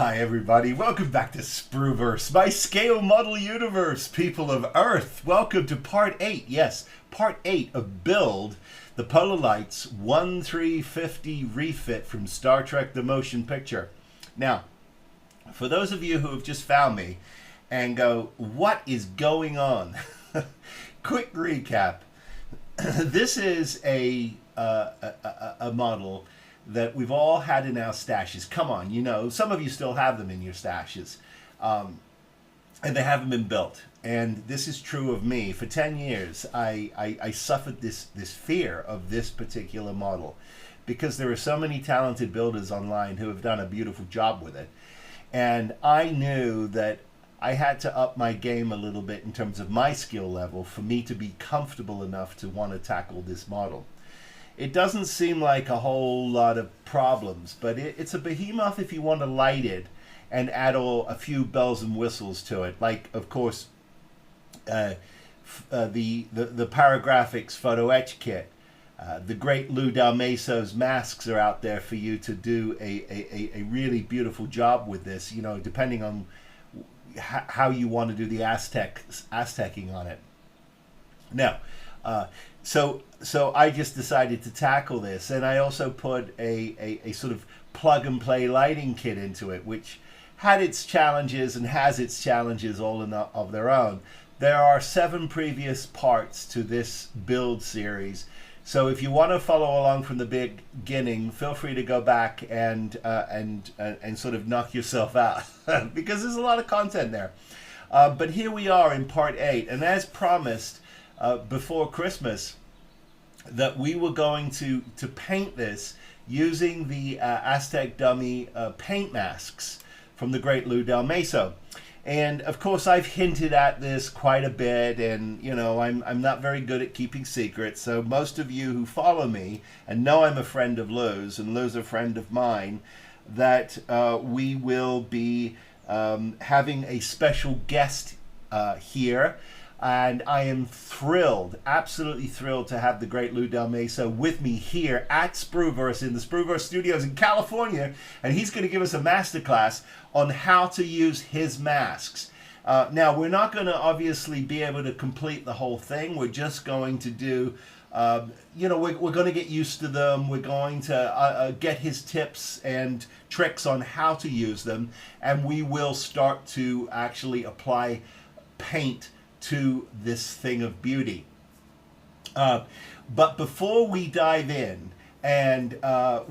Hi everybody, welcome back to Spruverse, my scale model universe, people of Earth. Welcome to part 8, yes, part 8 of Build, the Polar Lights 1350 refit from Star Trek The Motion Picture. Now, for those of you who have just found me and go, what is going on? Quick recap. This is a model that we've all had in our stashes. Come on, you know, some of you still have them in your stashes. And they haven't been built. And this is true of me. For 10 years, I suffered this fear of this particular model because there are so many talented builders online who have done a beautiful job with it. And I knew that I had to up my game a little bit in terms of my skill level for me to be comfortable enough to want to tackle this model. It doesn't seem like a whole lot of problems, but it's a behemoth if you want to light it and add a few bells and whistles to it. Like, of course, the Paragraphics photo etch kit. The great Lou Dalmaso's masks are out there for you to do a really beautiful job with this, you know, depending on how you want to do the Aztecing on it. Now, so I just decided to tackle this, and I also put a sort of plug and play lighting kit into it, which had its challenges and has its challenges all of their own. There are 7 previous parts to this build series, so if you want to follow along from the beginning, feel free to go back and sort of knock yourself out because there's a lot of content there. But here we are in part 8, and as promised before Christmas, that we were going to paint this using the Aztek dummy paint masks from the great Lou Dalmaso. And of course I've hinted at this quite a bit, and you know, I'm not very good at keeping secrets, so most of you who follow me and know I'm a friend of Lou's and Lou's a friend of mine, that we will be having a special guest here. And I am thrilled, absolutely thrilled to have the great Lou Dalmaso with me here at Spruverse in the Spruverse Studios in California. And he's going to give us a masterclass on how to use his masks. Now, we're not going to obviously be able to complete the whole thing. We're just going to do, you know, we're going to get used to them. We're going to get his tips and tricks on how to use them. And we will start to actually apply paint to this thing of beauty. But before we dive in and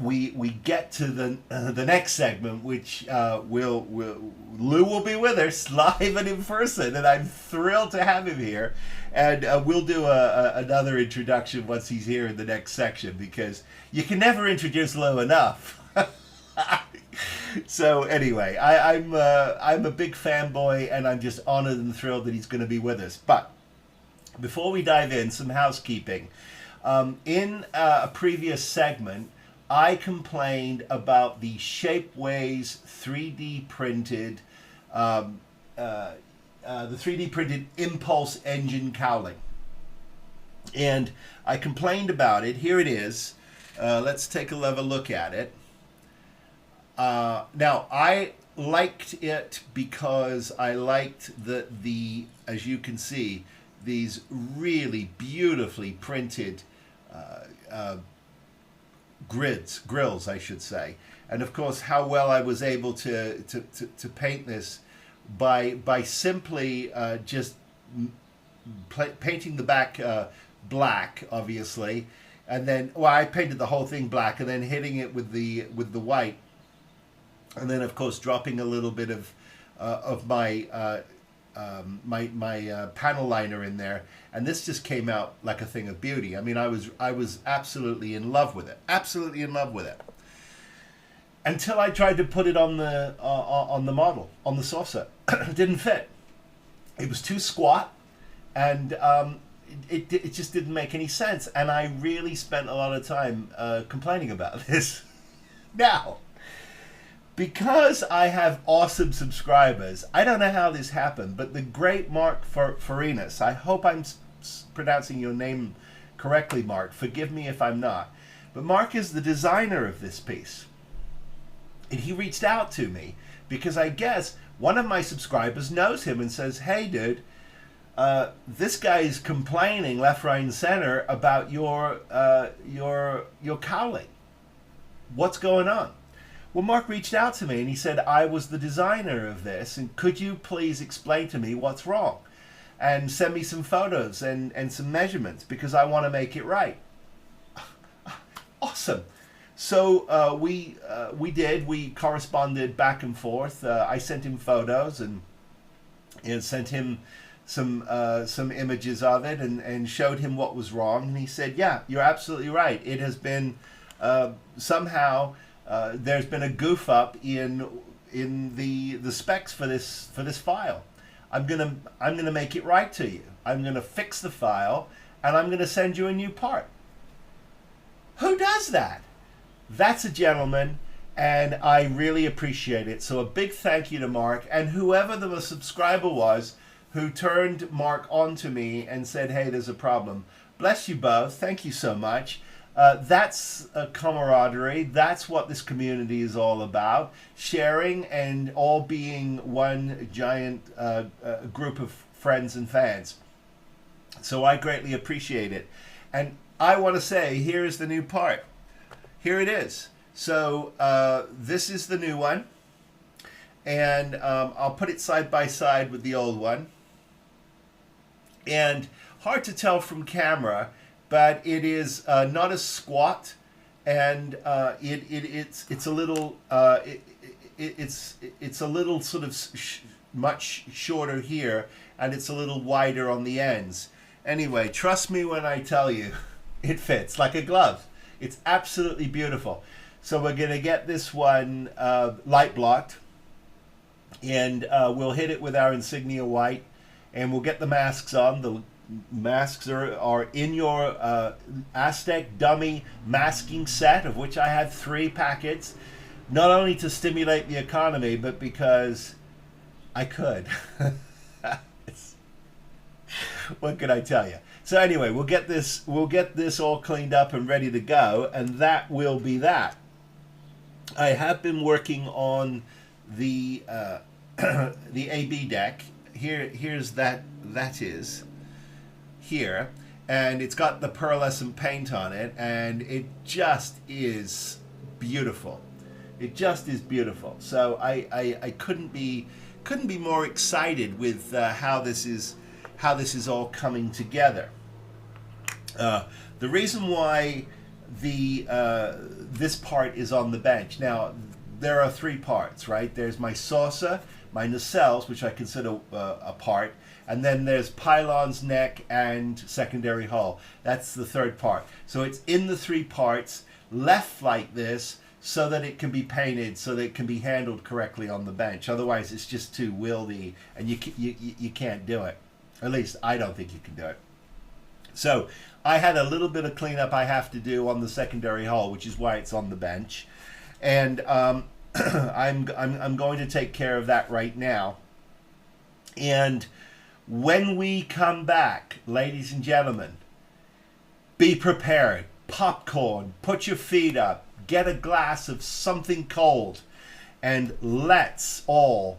we get to the next segment, which Lou will be with us live and in person, and I'm thrilled to have him here. And we'll do another introduction once he's here in the next section, because you can never introduce Lou enough. So anyway, I'm a big fanboy, and I'm just honored and thrilled that he's going to be with us. But before we dive in, some housekeeping. In a previous segment, I complained about the Shapeways 3D printed, the 3D printed impulse engine cowling, and I complained about it. Here it is. Let's take a look at it. Now, I liked it because I liked the as you can see, these really beautifully printed grills, I should say. And of course, how well I was able to paint this by simply just painting the back black, obviously, and then, well, I painted the whole thing black and then hitting it with the white. And then, of course, dropping a little bit of my panel liner in there, and this just came out like a thing of beauty. I mean, I was absolutely in love with it, until I tried to put it on the model, on the saucer. It didn't fit. It was too squat, and it just didn't make any sense. And I really spent a lot of time complaining about this. Now, because I have awesome subscribers, I don't know how this happened, but the great Mark Farinas, I hope I'm pronouncing your name correctly, Mark. Forgive me if I'm not. But Mark is the designer of this piece. And he reached out to me because I guess one of my subscribers knows him and says, "Hey, dude, this guy is complaining left, right, and center about your cowling. What's going on?" Well, Mark reached out to me and he said, "I was the designer of this, and could you please explain to me what's wrong and send me some photos and some measurements because I want to make it right." Awesome. So we did. We corresponded back and forth. I sent him photos and sent him some images of it and showed him what was wrong. And he said, "Yeah, you're absolutely right. It has been somehow there's been a goof up in the specs for this file. I'm gonna make it right to you. I'm gonna fix the file and I'm gonna send you a new part." Who does that? That's a gentleman, and I really appreciate it. So a big thank you to Mark, and whoever the subscriber was who turned Mark on to me and said, "Hey, there's a problem." Bless you both. Thank you so much. That's a camaraderie. That's what this community is all about. Sharing and all being one giant group of friends and fans. So I greatly appreciate it. And I want to say, here is the new part. Here it is. So this is the new one. And I'll put it side by side with the old one. And hard to tell from camera, but it is not as squat, and it's a little it's a little sort of much shorter here, and it's a little wider on the ends. Anyway, trust me when I tell you, it fits like a glove. It's absolutely beautiful. So we're gonna get this one light blocked, and we'll hit it with our insignia white, and we'll get the masks on. The masks are in your Aztek dummy masking set, of which I had 3 packets, not only to stimulate the economy, but because I could. What can I tell you? So anyway, we'll get this all cleaned up and ready to go, and that will be that. I have been working on the the AB deck. Here's that is here, and it's got the pearlescent paint on it, and it just is beautiful. It just is beautiful. So I couldn't be more excited with how this is all coming together. The reason why this part is on the bench. Now, there are 3 parts, right? There's my saucer, my nacelles, which I consider a part, and then there's pylons, neck, and secondary hull. That's the 3rd part. So it's in the 3 parts, left like this, so that it can be painted, so that it can be handled correctly on the bench. Otherwise, it's just too wieldy, and you can't do it. At least I don't think you can do it. So I had a little bit of cleanup I have to do on the secondary hull, which is why it's on the bench, and I'm going to take care of that right now. And when we come back, ladies and gentlemen, be prepared. Popcorn, put your feet up, get a glass of something cold, and let's all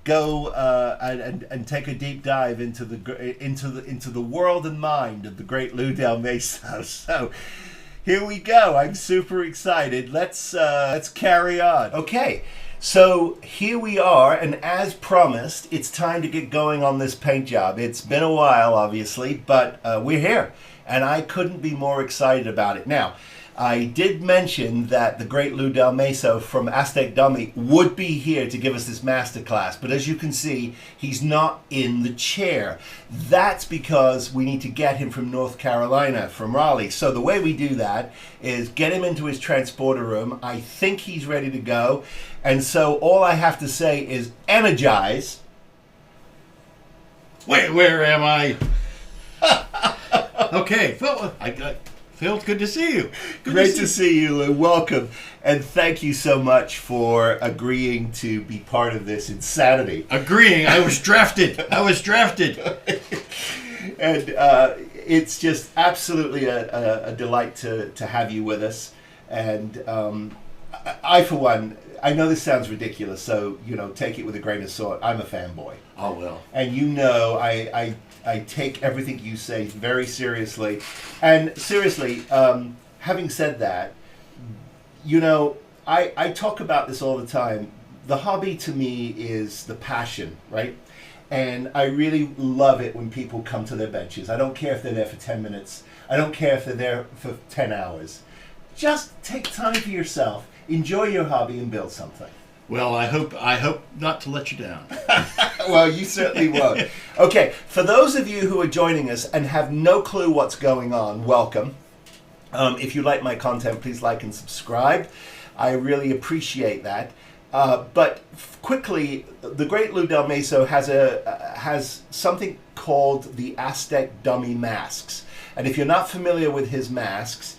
go and take a deep dive into the world and mind of the great Lou Dalmaso. So here we go. I'm super excited. Let's carry on. Okay, so here we are, and as promised, it's time to get going on this paint job. It's been a while, obviously, but we're here, and I couldn't be more excited about it. Now, I did mention that the great Lou Dalmaso from Aztek Dummy would be here to give us this masterclass, but as you can see, he's not in the chair. That's because we need to get him from North Carolina, from Raleigh. So the way we do that is get him into his transporter room. I think he's ready to go, and so all I have to say is energize. Where am I? Okay, Phil, it's good to see you. Great to see you, Lou. Welcome. And thank you so much for agreeing to be part of this insanity. Agreeing? I was drafted. And it's just absolutely a delight to have you with us. And I for one, I know this sounds ridiculous, so take it with a grain of salt. I'm a fanboy, Oh, well. and I take everything you say very seriously. And seriously, having said that, I talk about this all the time. The hobby to me is the passion, right? And I really love it when people come to their benches. I don't care if they're there for 10 minutes. I don't care if they're there for 10 hours. Just take time for yourself, enjoy your hobby, and build something. Well, I hope not to let you down. Well, you certainly won't. Okay, for those of you who are joining us and have no clue what's going on, welcome. If you like my content, please like and subscribe. I really appreciate that. But quickly, the great Lou Dalmaso has something called the Aztek dummy masks. And if you're not familiar with his masks,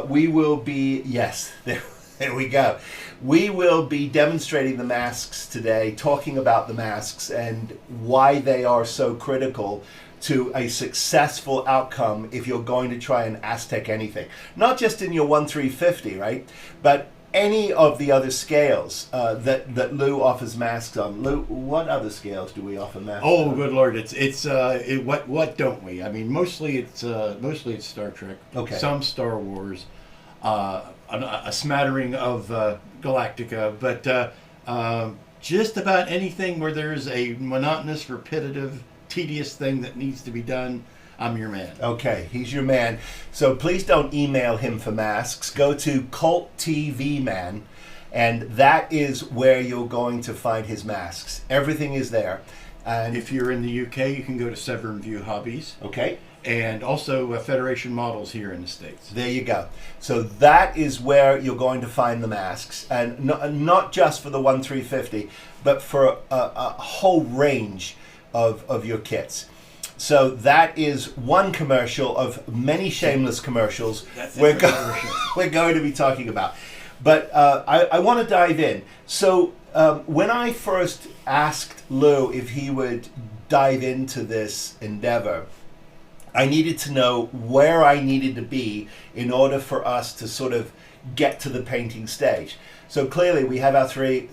we will be, yes, there we go. We will be demonstrating the masks today, talking about the masks and why they are so critical to a successful outcome if you're going to try and Aztek anything. Not just in your 1-350, right? But any of the other scales that Lou offers masks on. Lou, what other scales do we offer masks Oh, on? good Lord! What don't we? I mean, mostly it's Star Trek. Okay. Some Star Wars, a smattering of Galactica, but just about anything where there's a monotonous, repetitive, tedious thing that needs to be done. I'm your man. Okay, he's your man. So please don't email him for masks. Go to Cult TV Man, and that is where you're going to find his masks. Everything is there. And If you're in the UK, you can go to Severn View Hobbies, okay, and also Federation Models here in the States. there you go. So that is where you're going to find the masks, and not just for the 1-350, but for a whole range of your kits. So that is one commercial of many shameless commercials we're going to be talking about. But I want to dive in. So when I first asked Lou if he would dive into this endeavor, I needed to know where I needed to be in order for us to sort of get to the painting stage. So clearly we have our three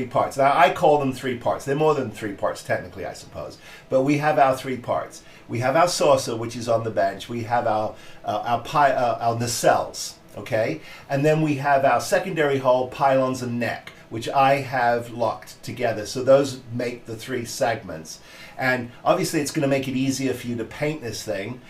parts. Now I call them 3 parts. They're more than 3 parts technically, I suppose. But we have our 3 parts. We have our saucer, which is on the bench. We have our nacelles, okay? And then we have our secondary hull, pylons, and neck, which I have locked together. So those make the 3 segments. And obviously it's going to make it easier for you to paint this thing.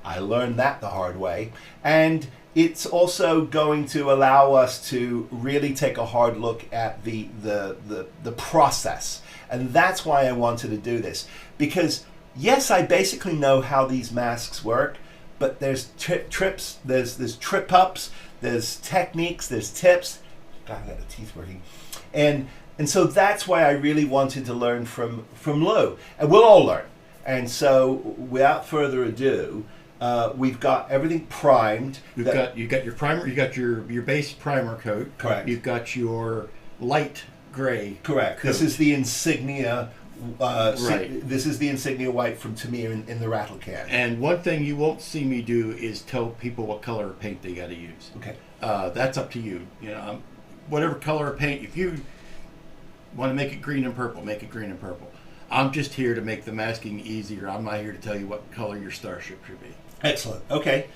I learned that the hard way. And it's also going to allow us to really take a hard look at the process. And that's why I wanted to do this. Because, yes, I basically know how these masks work, but there's trips, there's trip-ups, there's techniques, there's tips. God, I got the teeth working. And so that's why I really wanted to learn from Lou. And we'll all learn. And so, without further ado, we've got everything primed. You got your primer. You got your base primer coat. Correct. You've got your light gray. Correct. coat. This is the insignia. Right. This is the insignia white from Tamir in the rattle can. And one thing you won't see me do is tell people what color of paint they got to use. Okay. That's up to you. Whatever color of paint. If you want to make it green and purple, make it green and purple. I'm just here to make the masking easier. I'm not here to tell you what color your starship should be. Excellent. Okay.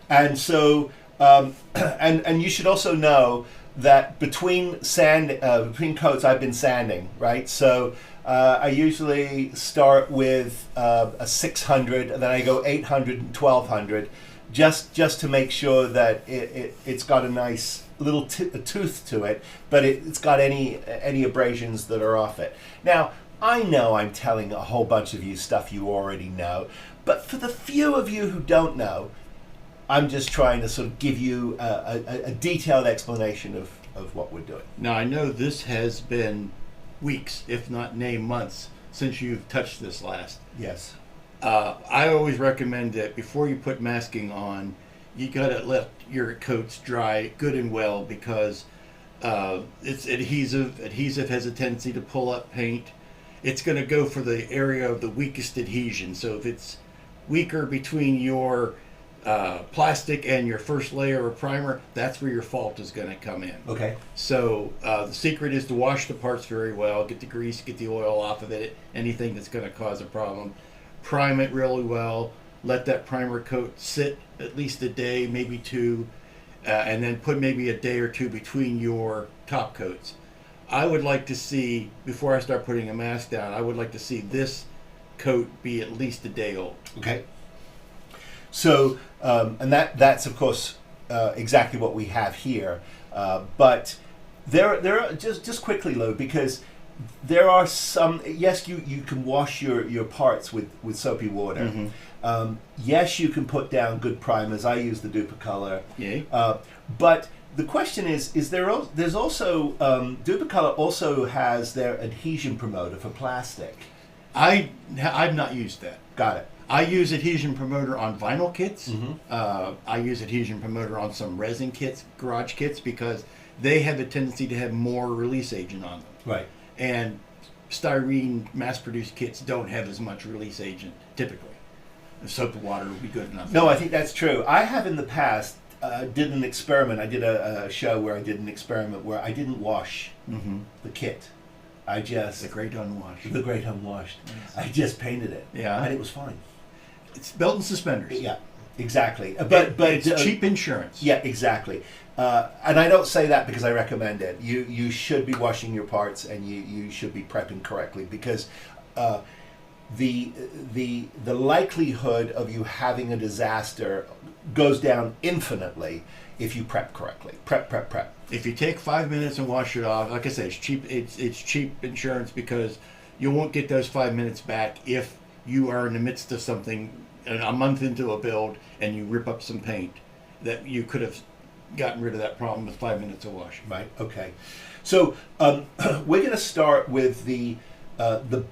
And so, and you should also know that between coats, I've been sanding, right? So I usually start with a 600, and then I go 800 and 1200, just to make sure that it's got a nice little tooth to it, but it's got any abrasions that are off it. Now, I know I'm telling a whole bunch of you stuff you already know, but for the few of you who don't know, I'm just trying to sort of give you a detailed explanation of what we're doing. Now, I know this has been weeks, if not months, since you've touched this last. Yes. I always recommend that before you put masking on, you gotta let your coats dry good and well, because it's adhesive. Adhesive has a tendency to pull up paint. It's going to go for the area of the weakest adhesion. So if it's weaker between your plastic and your first layer of primer, that's where your fault is going to come in. Okay. So the secret is to wash the parts very well, get the grease, get the oil off of it, anything that's going to cause a problem. Prime it really well, let that primer coat sit at least a day, maybe two, and then put maybe a day or two between your top coats. I would like to see, before I start putting a mask down, I would like to see this coat be at least a day old. Okay. So, and that's of course exactly what we have here. But there are just quickly, Lou, because there are some. Yes, you can wash your parts with soapy water. Mm-hmm. Yes, you can put down good primers. I use the Duplicolor. Yay. But the question is there's also Duplicolor also has their adhesion promoter for plastic. I've not used that. Got it. I use adhesion promoter on vinyl kits. Mm-hmm. I use adhesion promoter on some resin kits, garage kits, because they have a tendency to have more release agent on them. Right. And styrene mass-produced kits don't have as much release agent typically. Soap and water would be good enough. No, I think that's true. I have in the past did an experiment. I did a show where I did an experiment where I didn't wash the kit. I just The great unwashed. the great unwashed. Yes. I just painted it, Yeah. and it was fine. It's belt and suspenders. Yeah, exactly. But it's cheap insurance. Yeah, exactly. And I don't say that because I recommend it. You should be washing your parts, and you should be prepping correctly, because the likelihood of you having a disaster goes down infinitely if you prep correctly. Prep. If you take 5 minutes and wash it off, like I said, it's cheap. It's cheap insurance, because you won't get those 5 minutes back if you are in the midst of something a month into a build and you rip up some paint that you could have gotten rid of that problem with 5 minutes of washing. Right. Okay. So we're going to start with the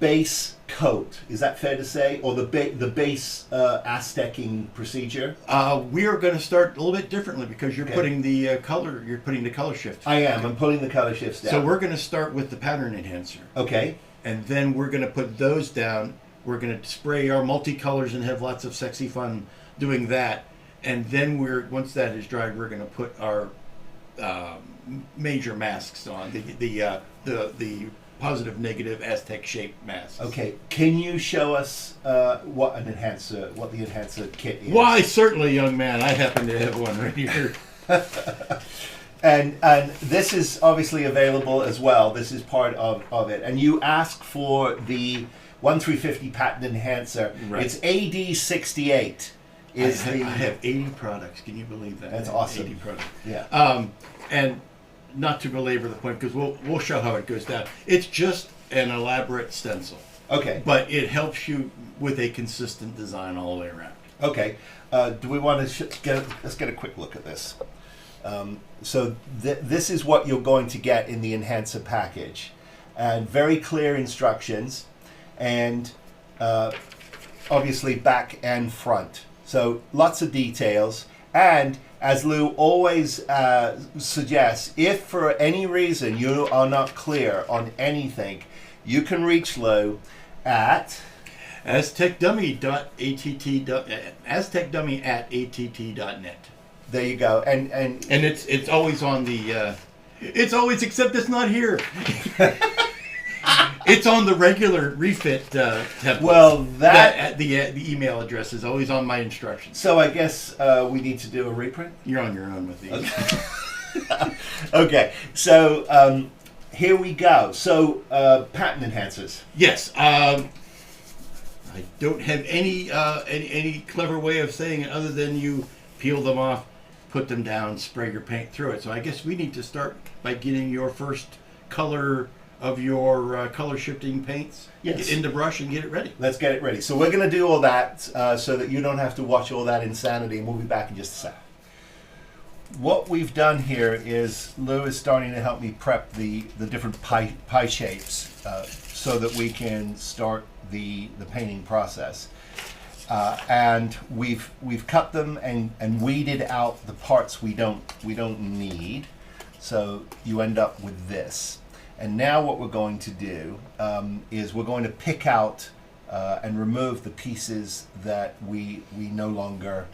base coat. Is that fair to say, or the base Aztecing procedure? We are going to start a little bit differently, because you're Okay. putting the color. You're putting the color shift. I am. I'm pulling the color shifts down. So we're going to start with the pattern enhancer, Okay. and then we're going to put those down. We're going to spray our multicolors and have lots of sexy fun doing that. And then once that is dried, we're going to put our major masks on, the positive negative Aztek shaped masks. Okay. Can you show us what the enhancer kit is? Why, certainly, young man. I happen to have one right here. And this is obviously available as well. This is part of it. And you ask for the 1350 patent enhancer. Right. It's AD68. I have 80 products. Can you believe that? That's I have awesome. 80 products. Yeah. And not to belabor the point, because we'll show how it goes down. It's just an elaborate stencil, Okay. but it helps you with a consistent design all the way around. Okay. Do we want to let's get a quick look at this. So this is what you're going to get in the enhancer package, and very clear instructions, and obviously back and front. So lots of details. And as Lou always suggests, if for any reason you are not clear on anything, you can reach Lou at aztekdummy@att.net. there you go. And it's always on the it's always, except it's not here. It's on the regular refit template. well, the email address is always on my instructions. so I guess we need to do a reprint. You're on your own with these. Okay, so here we go. So patent enhancers. Yes. I don't have any clever way of saying it other than you peel them off, put them down, spray your paint through it. So I guess we need to start by getting your first color of your color shifting paints. Yes. Get in the brush and get it ready. Let's get it ready. So we're going to do all that so that you don't have to watch all that insanity, and we'll be back in just a sec. What we've done here is Lou is starting to help me prep the different pie shapes so that we can start the painting process. And we've cut them and weeded out the parts we don't need. So you end up with this. And now what we're going to do is we're going to pick out and remove the pieces that we no longer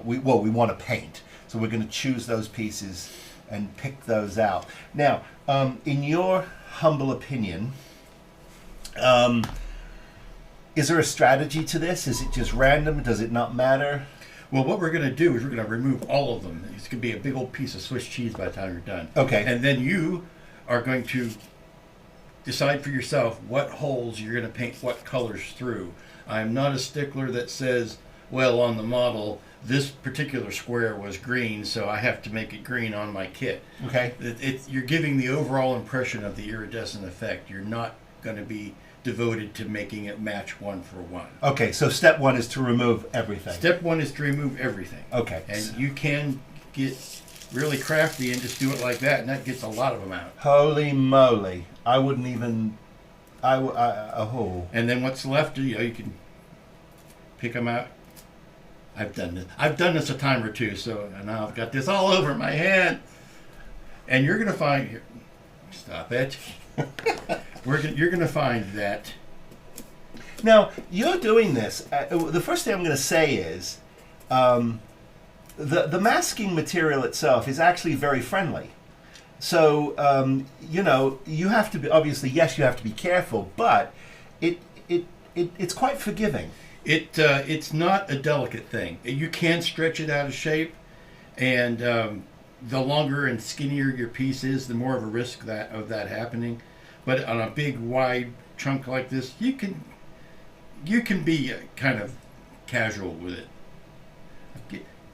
we want to paint. So we're going to choose those pieces and pick those out. Now, in your humble opinion, is there a strategy to this? Is it just random? Does it not matter? Well, what we're going to do is we're going to remove all of them. It's going to be a big old piece of Swiss cheese by the time you're done. Okay. And then you are going to decide for yourself what holes you're going to paint what colors through. I'm not a stickler that says, well, on the model, this particular square was green, so I have to make it green on my kit. Okay. You're giving the overall impression of the iridescent effect. You're not going to be devoted to making it match one for one. Okay, so step one is to remove everything. Step one is to remove everything. Okay. And you can get really crafty and just do it like that, and that gets a lot of them out. Holy moly. I wouldn't even... oh. And then what's left, you can pick them out. I've done this a time or two, so now I've got this all over my hand. And you're going to find... Here, stop it. You're going to find that... Now, you're doing this. The first thing I'm going to say is the masking material itself is actually very friendly. So, you have to be, obviously, yes, you have to be careful, but it's quite forgiving. It's not a delicate thing. You can stretch it out of shape, and the longer and skinnier your piece is, the more of a risk of that happening. But on a big, wide chunk like this, you can be kind of casual with it.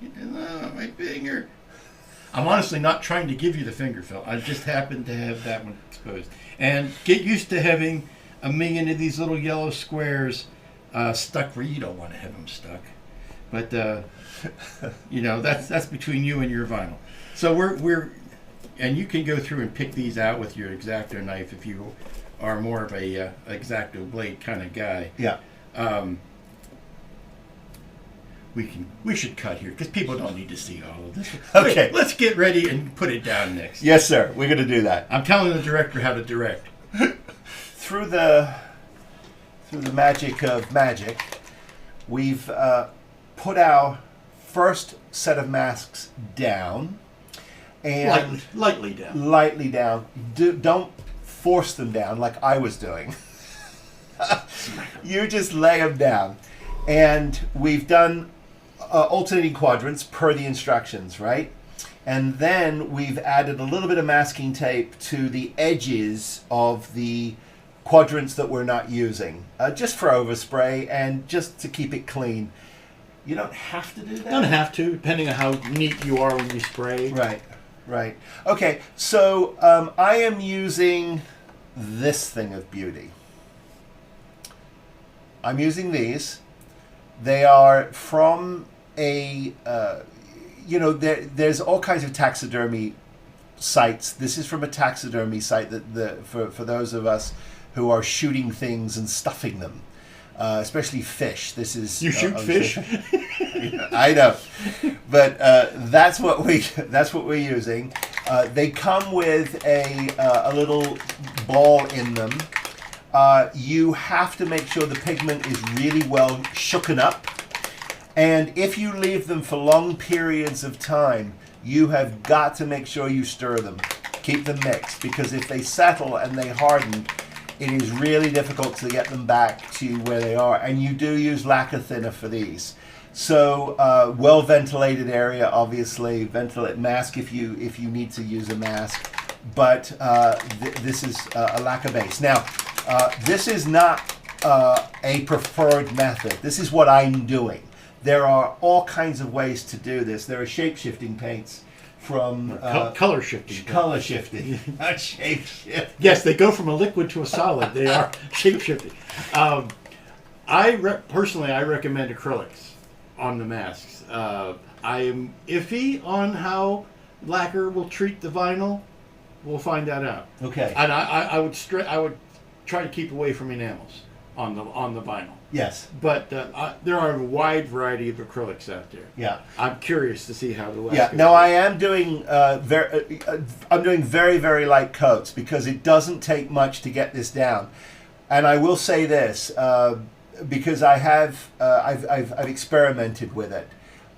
My finger. I'm honestly not trying to give you the finger, Phil. I just happen to have that one exposed. And get used to having a million of these little yellow squares stuck where you don't want to have them stuck. But that's between you and your vinyl. So we're and you can go through and pick these out with your X-Acto knife if you are more of a X-Acto blade kind of guy. Yeah. We should cut here because people don't need to see all of this. Okay. Let's get ready and put it down next. Yes, sir. We're going to do that. I'm telling the director how to direct. Through the magic of magic, we've put our first set of masks down. And lightly down. Lightly down. Don't force them down like I was doing. You just lay them down. And we've done alternating quadrants per the instructions, right? And then we've added a little bit of masking tape to the edges of the quadrants that we're not using, just for overspray and just to keep it clean. You don't have to do that. Don't have to, depending on how neat you are when you spray. Right. Okay, so I am using this thing of beauty. I'm using these. They are from a, there's all kinds of taxidermy sites. This is from a taxidermy site for those of us who are shooting things and stuffing them, especially fish. This is you shoot fish. I know, but that's what we're using. They come with a little ball in them. You have to make sure the pigment is really well shooken up. And if you leave them for long periods of time, you have got to make sure you stir them. Keep them mixed, because if they settle and they harden, it is really difficult to get them back to where they are. And you do use lacquer thinner for these. So well-ventilated area, obviously. Ventilate mask if you need to use a mask. But this is a lacquer base. Now, this is not a preferred method. This is what I'm doing. There are all kinds of ways to do this. There are shape-shifting paints from... color shifting. Color shifting, not shape-shifting. Yes, they go from a liquid to a solid. They are shape-shifting. Personally, I recommend acrylics on the masks. I am iffy on how lacquer will treat the vinyl. We'll find that out. Okay. And I would try to keep away from enamels on the vinyl. Yes. But there are a wide variety of acrylics out there. Yeah. I'm curious to see how the West goes. No, I am doing I'm doing very, very light coats because it doesn't take much to get this down. And I will say this because I've experimented with it.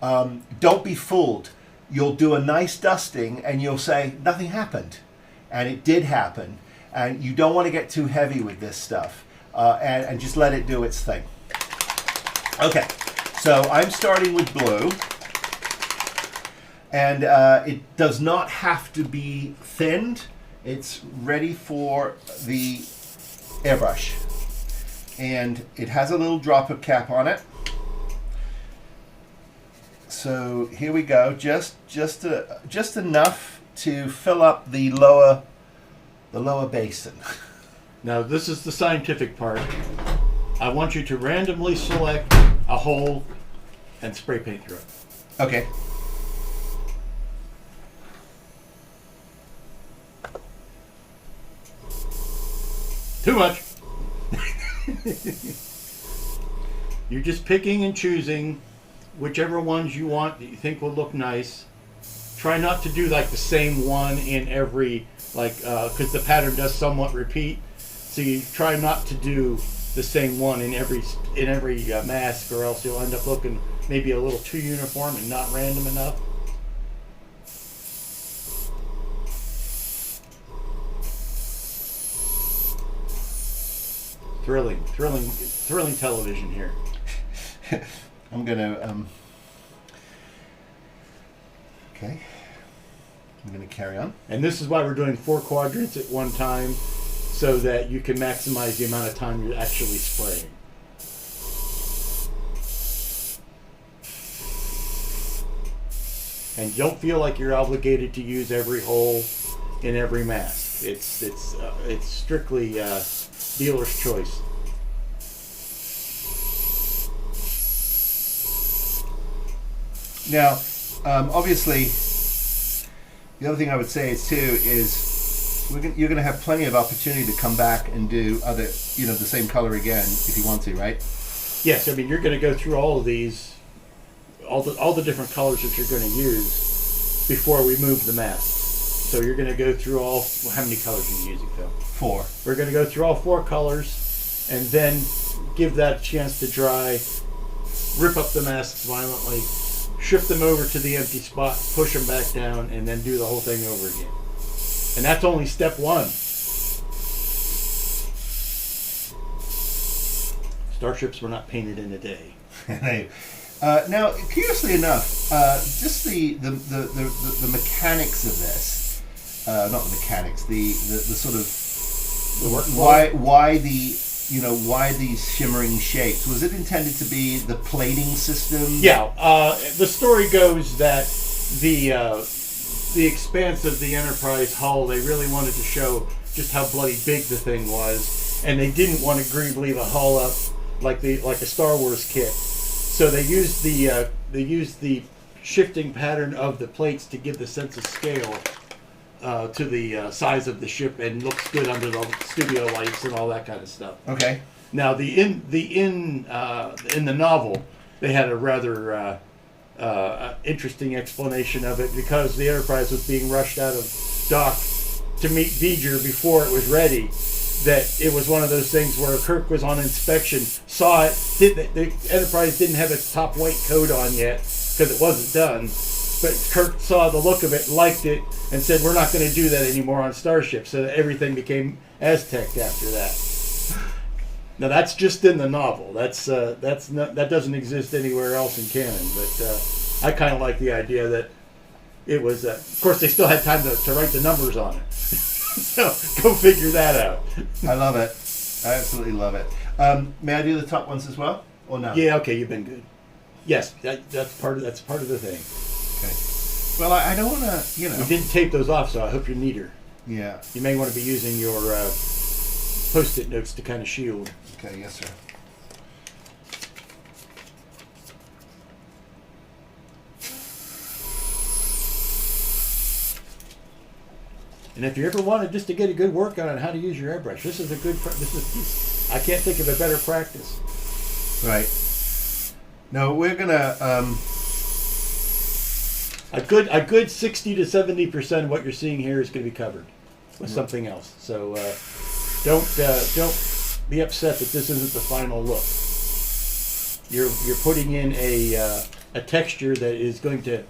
don't be fooled. You'll do a nice dusting and you'll say nothing happened, and it did happen. And you don't want to get too heavy with this stuff, and just let it do its thing. Okay, so I'm starting with blue, and it does not have to be thinned. It's ready for the airbrush, and it has a little dropper cap on it. So here we go, just enough to fill up the lower basin. Now this is the scientific part. I want you to randomly select a hole and spray paint through it. Okay. Too much. You're just picking and choosing whichever ones you want that you think will look nice. Try not to do like the same one in every, like, because the pattern does somewhat repeat. So you try not to do the same one in every mask, or else you'll end up looking maybe a little too uniform and not random enough. Thrilling television here. I'm gonna okay. I'm gonna carry on. And this is why we're doing 4 quadrants at one time, so that you can maximize the amount of time you're actually spraying. And don't feel like you're obligated to use every hole in every mask. It's strictly dealer's choice. Now, obviously, the other thing I would say is too is you're going to have plenty of opportunity to come back and do other, the same color again if you want to, right? Yes, I mean you're going to go through all of these, all the different colors that you're going to use before we move the mask. So you're going to go through how many colors are you using, Phil? 4. We're going to go through all 4 colors, and then give that a chance to dry. Rip up the masks violently. Shift them over to the empty spot, push them back down, and then do the whole thing over again. And that's only step 1. Starships were not painted in a day. Now, curiously enough, just the mechanics of this, not the mechanics, the sort of why these shimmering shapes? Was it intended to be the plating system? Yeah, the story goes that the expanse of the Enterprise hull, they really wanted to show just how bloody big the thing was, and they didn't want to leave a hull up like a Star Wars kit. So they used the shifting pattern of the plates to give the sense of scale to the size of the ship, and looks good under the studio lights and all that kind of stuff. Okay. Now in the novel, they had a rather interesting explanation of it, because the Enterprise was being rushed out of dock to meet V'ger before it was ready. That it was one of those things where Kirk was on inspection, saw it. The Enterprise didn't have its top white coat on yet because it wasn't done. But Kirk saw the look of it, liked it, and said, "We're not going to do that anymore on Starship." So everything became Aztek after that. Now that's just in the novel. That doesn't exist anywhere else in canon. But I kind of like the idea that it was. Of course, they still had time to write the numbers on it. So go figure that out. I love it. I absolutely love it. May I do the top ones as well, or no? Yeah. Okay. You've been good. Yes. That's part of the thing. Okay. Well, I don't want to. You didn't tape those off, so I hope you're neater. Yeah. You may want to be using your Post-it notes to kind of shield. Okay. Yes, sir. And if you ever wanted just to get a good workout on how to use your airbrush, this is a good. I can't think of a better practice. Right. No, we're gonna. A good 60 to 70% of what you're seeing here is going to be covered with something else. So don't be upset that this isn't the final look. You're putting in a a texture that is going to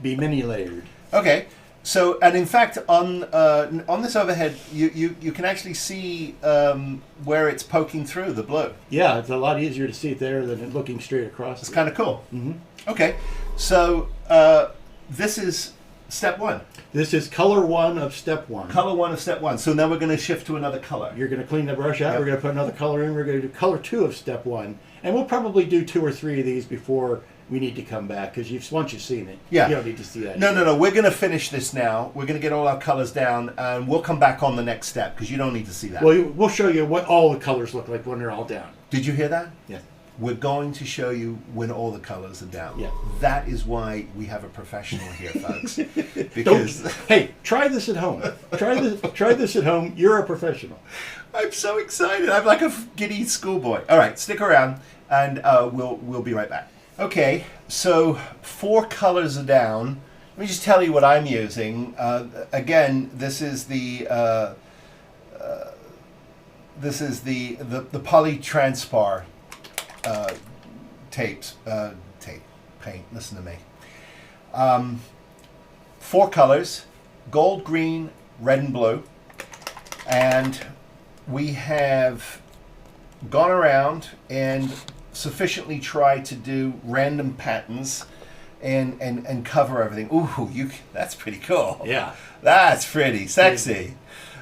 be many layered. Okay. So, and in fact, on this overhead, you can actually see where it's poking through the blue. Yeah, it's a lot easier to see it there than it looking straight across. It's kind of cool. Mm-hmm. Okay. So, this is step one. This is color one of step one. Color one of step one. So now we're going to shift to another color. You're going to clean the brush out. Yep. We're going to put another color in. We're going to do color two of step one. And we'll probably do 2 or 3 of these before we need to come back, because once you've seen it, Yeah. you don't need to see that. No. We're going to finish this now. We're going to get all our colors down, and we'll come back on the next step, because you don't need to see that. Well, we'll show you what all the colors look like when they're all down. Did you hear that? Yeah. We're going to show you when all the colors are down. Yeah. That is why we have a professional here, folks. Because Hey, try this at home. Try this at home. You're a professional. I'm so excited. I'm like a giddy schoolboy. All right, stick around, and we'll be right back. Okay, so 4 colors are down. Let me just tell you what I'm using. Again, this is the polytranspar tape. Paint. Listen to me. 4 colors: gold, green, red, and blue. And we have gone around and sufficiently tried to do random patterns and cover everything. Ooh, that's pretty cool. Yeah. That's pretty sexy.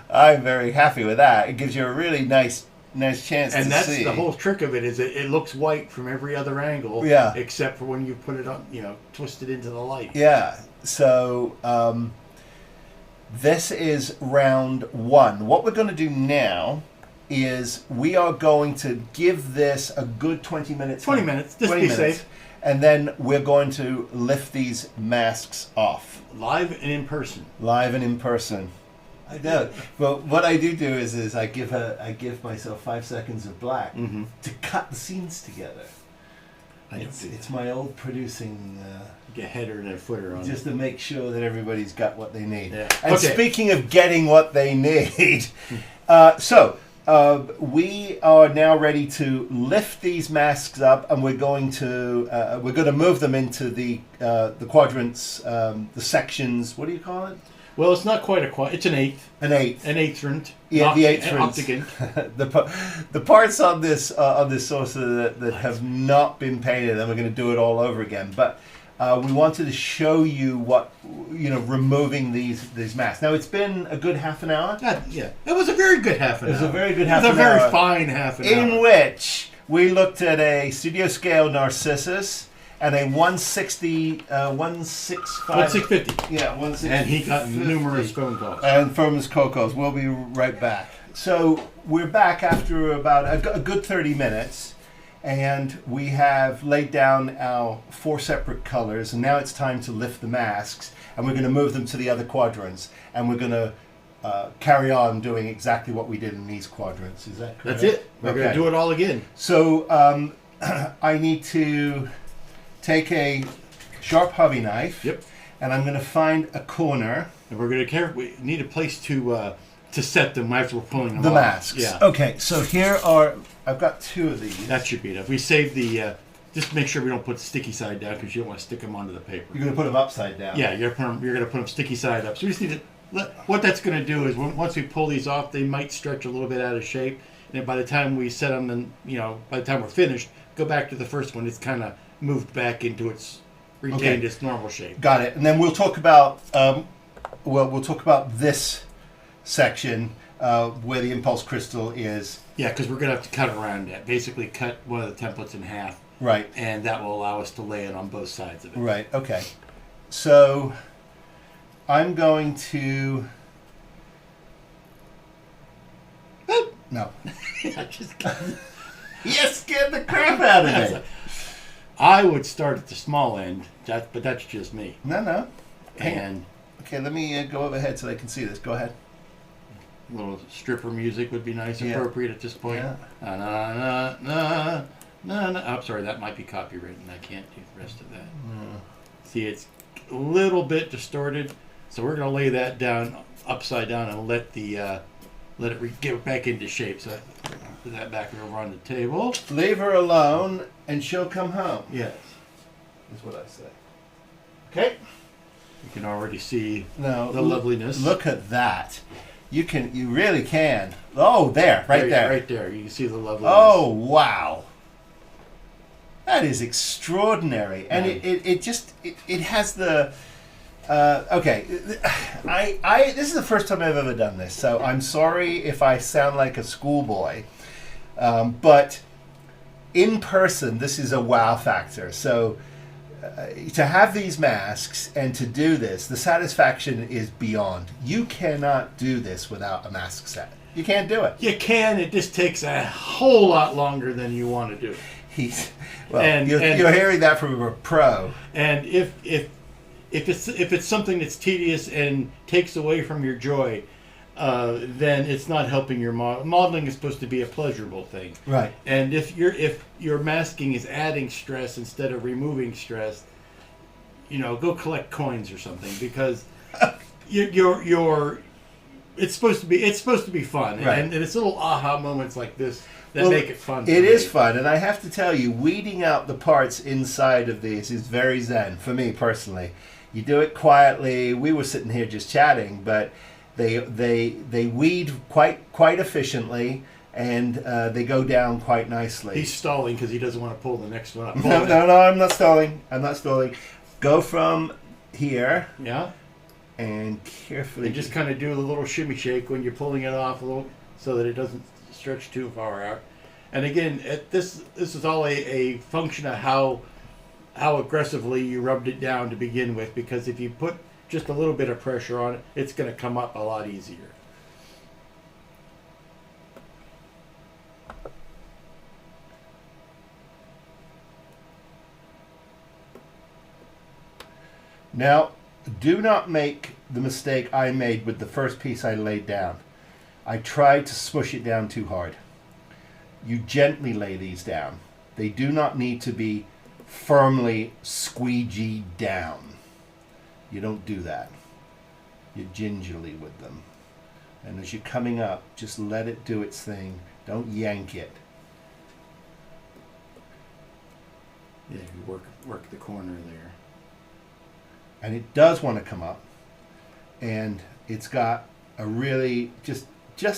I'm very happy with that. It gives you a really nice chance to see. And that's the whole trick of it, is it looks white from every other angle. Yeah. Except for when you put it on, twist it into the light. Yeah. So this is round 1. What we're going to do now is we are going to give this a good 20 minutes. 20 minutes, just be safe. And then we're going to lift these masks off. Live and in person. Live and in person. I know. But what I do is I give myself 5 seconds of black to cut the scenes together. It's my old producing. Get a header and a footer on just to make sure that everybody's got what they need. Yeah. And Okay. speaking of getting what they need, we are now ready to lift these masks up, and we're going to move them into the quadrants, the sections. What do you call it? Well, it's not quite a quad. It's an eighth. An eighth. An eighth-rand. Yeah, the eighth An octagon. the parts on this saucer that have not been painted, and we're going to do it all over again. But we wanted to show you what removing these masks. Now it's been a good half an hour. Yeah, it was a very good half an hour. It was a very good half an hour. It was a very fine half an hour. In which we looked at a studio scale Narcissus and a 160, 165. 1650. Yeah, 160. And he got numerous phone calls. And from his Cocos. We'll be right back. So we're back after about a good 30 minutes. And we have laid down our 4 separate colors. And now it's time to lift the masks. And we're going to move them to the other quadrants. And we're going to carry on doing exactly what we did in these quadrants. Is that correct? That's it. We're going to do it all again. So I need to take a sharp hobby knife. Yep. And I'm going to find a corner. And we're going to we need a place to set them after we're pulling them the off. masks. Yeah. Okay, so here are, I've got 2 of these. That should be enough. We save the, just make sure we don't put the sticky side down, because you don't want to stick them onto the paper. You're going to put them upside down. Yeah, you're going to put them sticky side up. So we just need to, what that's going to do is once we pull these off, they might stretch a little bit out of shape. And then by the time we set them, and by the time we're finished, go back to the first one. It's kind of moved back into retained its normal shape. Got it. And then we'll talk about, we'll talk about this section where the impulse crystal is. Yeah, because we're going to have to cut around that. Basically cut one of the templates in half. Right. And that will allow us to lay it on both sides of it. Right, okay. So I'm going to... No. You scared the crap out of me. I would start at the small end, but that's just me. No. And okay, let me go overhead so they can see this. Go ahead. a little stripper music would be nice, appropriate at this point. Yeah. Oh, sorry, that might be copywritten. I can't do the rest of that. See, it's a little bit distorted, so we're going to lay that down upside down and let it get back into shape. So put that back over on the table. Leave her alone, and she'll come home. Yes. is what I say. Okay. You can already see Now the loveliness. Look at that. You really can. Oh, there, right there. Right there. You can see the loveliness. Oh, wow. That is extraordinary. And it has the, okay. This is the first time I've ever done this, so I'm sorry if I sound like a schoolboy. But in person, this is a wow factor. So to have these masks and to do this, the satisfaction is beyond. You cannot do this without a mask set. You can't do it. You can. It just takes a whole lot longer than you want to do. You're hearing that from a pro. And if it's something that's tedious and takes away from your joy, then it's not helping your modeling is supposed to be a pleasurable thing, right? And if your masking is adding stress instead of removing stress, go collect coins or something, because it's supposed to be fun, right. And it's little aha moments like this that make it fun. It is fun, and I have to tell you, weeding out the parts inside of these is very zen for me personally. You do it quietly. We were sitting here just chatting, but they weed quite efficiently, and they go down quite nicely. He's stalling because he doesn't want to pull the next one up. No, I'm not stalling. Go from here. Yeah. And carefully. And just kind of do a little shimmy shake when you're pulling it off a little, so that it doesn't stretch too far out. And again, this is all a function of how aggressively you rubbed it down to begin with, because if you put just a little bit of pressure on it, it's going to come up a lot easier. Now, do not make the mistake I made with the first piece I laid down. I tried to smush it down too hard. You gently lay these down. They do not need to be firmly squeegeed down. You don't do that. You're gingerly with them. And as you're coming up, just let it do its thing. Don't yank it. Yeah, you work the corner there. And it does want to come up. And it's got a really just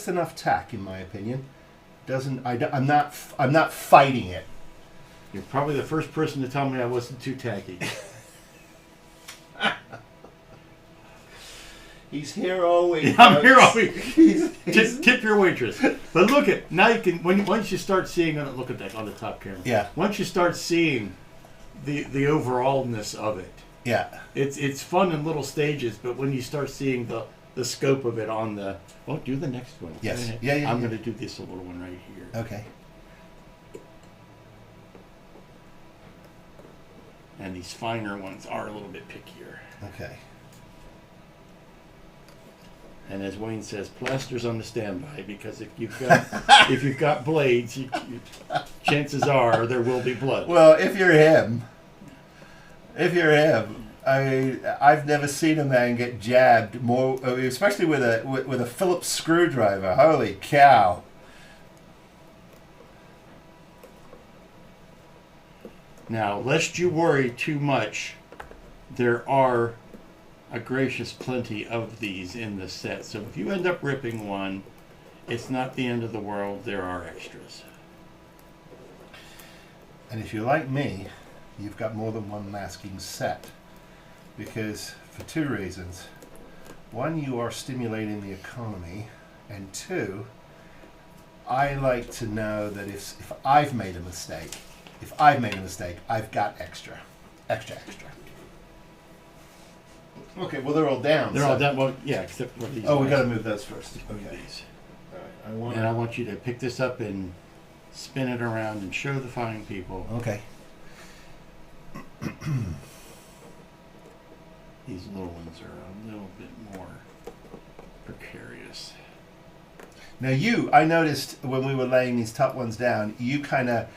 enough tack, in my opinion. I'm not fighting it. You're probably the first person to tell me I wasn't too tacky. He's here always. Yeah, I'm here always. Tip your waitress. But look at now. You can once you start seeing look at that on the top camera. Yeah. Once you start seeing the overallness of it. Yeah. It's fun in little stages, but when you start seeing the scope of it on the do the next one. Yes. Yeah. I'm going to do this little one right here. Okay. And these finer ones are a little bit pickier. Okay. And as Wayne says, plaster's on the standby, because if you've got blades, chances are there will be blood. Well, if you're him, I've never seen a man get jabbed more, especially with a Phillips screwdriver. Holy cow! Now, lest you worry too much, there are a gracious plenty of these in the set. So if you end up ripping one, it's not the end of the world. There are extras. And if you're like me, you've got more than one masking set. Because, for two reasons. One, you are stimulating the economy. And two, I like to know that if I've made a mistake, I've got extra. Okay, well, they're all down. They're all down. Well, yeah, except for these. Oh, we got to move those first. Okay. These. All right. I want you to pick this up and spin it around and show the fine people. Okay. These little ones are a little bit more precarious. Now I noticed when we were laying these top ones down, you kind of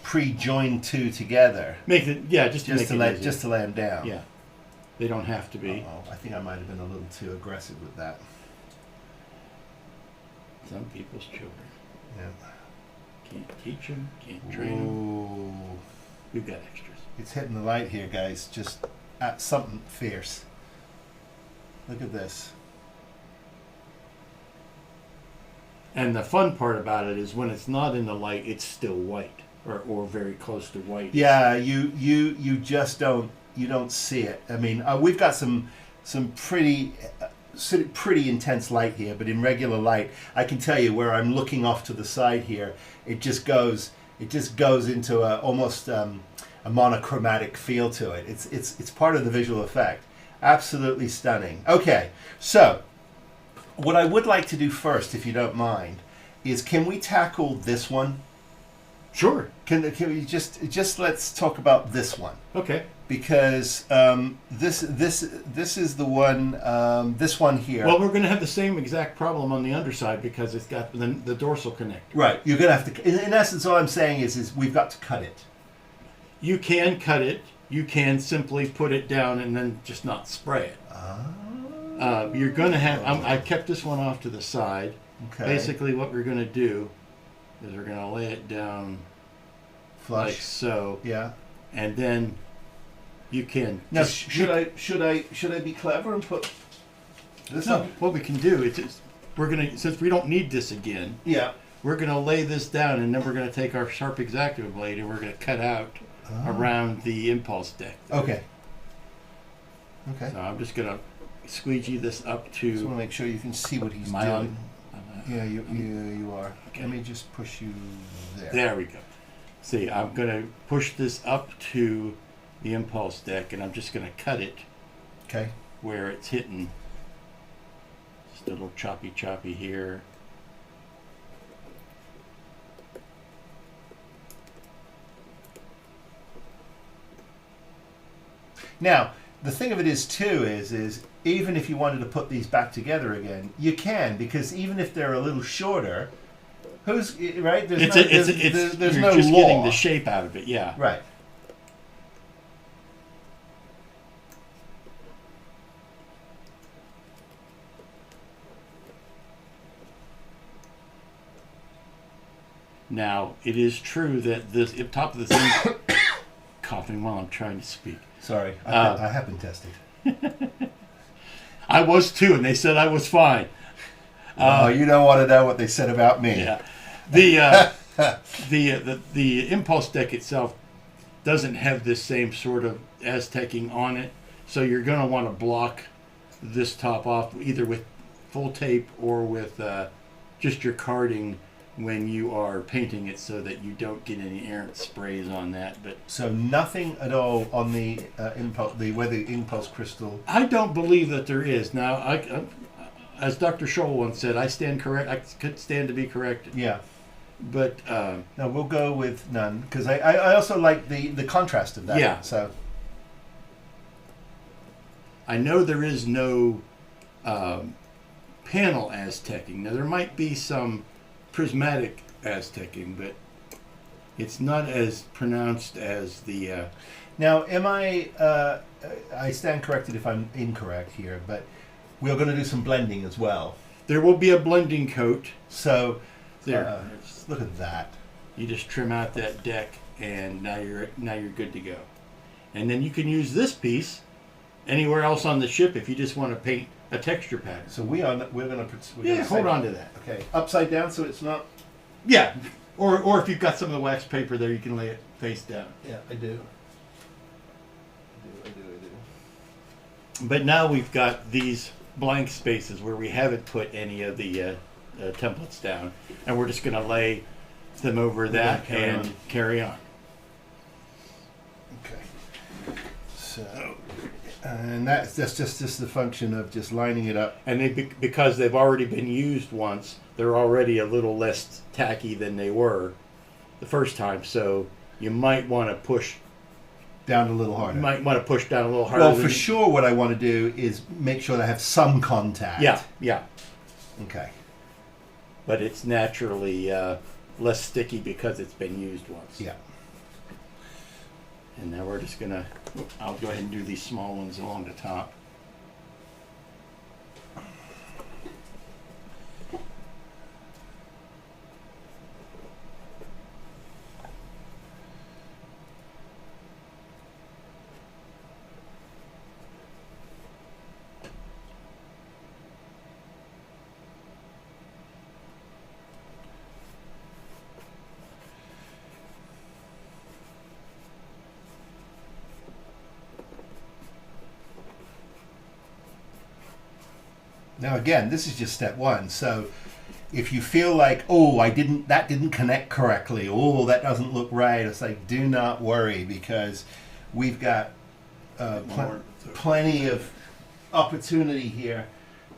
pre-joined two together. Just to lay them down. Yeah. They don't have to be. I think I might have been a little too aggressive with that. Some people's children. Yeah. Can't teach them, can't train them. We've got extras. It's hitting the light here, guys. Just at something fierce. Look at this. And the fun part about it is when it's not in the light, it's still white, or very close to white. Yeah, you just don't see it. I mean, we've got some pretty intense light here, but in regular light, I can tell you where I'm looking off to the side here, it just goes into almost a monochromatic feel to it. It's part of the visual effect. Absolutely stunning. Okay, so what I would like to do first, if you don't mind, is can we tackle this one? Sure. Can we just let's talk about this one? Okay. Because this is the one, this one here. Well, we're going to have the same exact problem on the underside because it's got the dorsal connector. Right. You're going to have to. In essence, all I'm saying is we've got to cut it. You can cut it. You can simply put it down and then just not spray it. You're going to have. I kept this one off to the side. Okay. Basically, what we're going to do is we're going to lay it down Flush. like so. Yeah. And then you can. Now, should I be clever and put this No, up? what we can do is we're going to, since we don't need this again, Yeah. we're going to lay this down and then we're going to take our sharp X-Acto blade and we're going to cut out around the impulse deck. Okay. Okay. So I'm just going to squeegee this up Just want to to make sure you can see what he's my doing. on. Yeah, you are. Okay. Let me just push you there. There we go. See, I'm going to push this up to the impulse deck and I'm just going to cut it Okay. where it's hitting. Just a little choppy here. Now, the thing of it is too is even if you wanted to put these back together again, you can, because even if they're a little shorter, who's right? There's there's you're no just law. getting the shape out of it, yeah. Right. Now, it is true that this top of the thing, coughing while I'm trying to speak. Sorry, I have been tested. I was too, and they said I was fine. You don't want to know what they said about me. Yeah, the impulse deck itself doesn't have this same sort of Aztecing on it, so you're going to want to block this top off either with full tape or with just your carding when you are painting it, so that you don't get any errant sprays on that. But So nothing at all on the impulse crystal. I don't believe that there is. Now, as Dr. Scholl once said, I stand correct. I could stand to be corrected. Yeah. But No, we'll go with none, because I also like the contrast of that. Yeah. So I know there is no panel Aztecing. Now, there might be some prismatic Aztecing, but it's not as pronounced as the... now, am I stand corrected if I'm incorrect here, but we're going to do some blending as well. There will be a blending coat. So There. look at that. You just trim out that deck, and now you're good to go. And then you can use this piece anywhere else on the ship if you just want to paint a texture pattern. So we're going Yeah, hold on to that. Okay, upside down so it's not. Yeah, or if you've got some of the wax paper there, you can lay it face down. Yeah, I do. But now we've got these blank spaces where we haven't put any of the templates down, and we're just going to lay them over that and carry on. Okay. So, and that's just the function of just lining it up. And because they've already been used once, they're already a little less tacky than they were the first time. So you might want to push Down a little harder. down a little harder. Well, for sure, what I want to do is make sure that I have some contact. Yeah. Okay. But it's naturally less sticky because it's been used once. Yeah. And now we're just gonna, I'll go ahead and do these small ones along the top. Now again, this is just step one. So if you feel like, oh, that didn't connect correctly, oh, that doesn't look right, it's like, do not worry, because we've got plenty of opportunity here